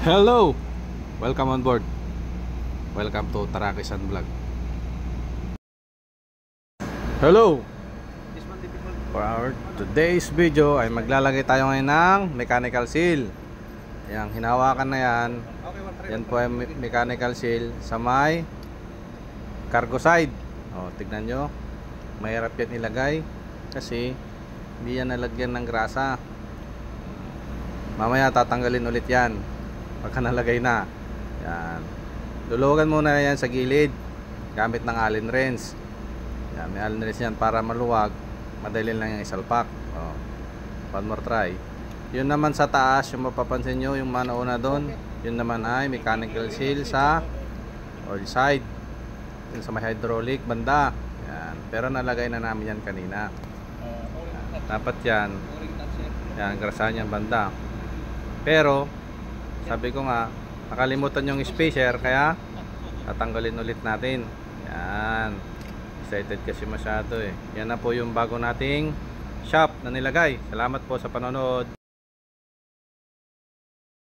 Hello! Welcome on board. Welcome to Tarakisan Vlog. Hello! For our today's video ay maglalagay tayo ngayon ng mechanical seal. Yang hinawakan na yan, yan po ay mechanical seal sa may cargo side. O, tignan nyo, mahirap yan ilagay kasi hindi yan nalagyan ng grasa. Mamaya tatanggalin ulit yan pagka nalagay na. Yan. Luluwagan muna yan sa gilid gamit ng Allen wrench. Yan, may Allen wrench yan para maluwag. Madali lang yung isalpak. Oh. One more try. Yun naman sa taas, yung mapapansin nyo, yung manauna doon, yun naman ay mechanical seal sa oil side. Yun sa may hydraulic banda. Yan. Pero nalagay na namin yan kanina. Yan. Dapat yan. Yan, grasahan yung banda. Pero sabi ko nga, nakalimutan yung spacer, kaya tatanggalin ulit natin. Yan. Excited kasi masyado eh. Yan na po yung bago nating shop na nilagay. Salamat po sa panonood.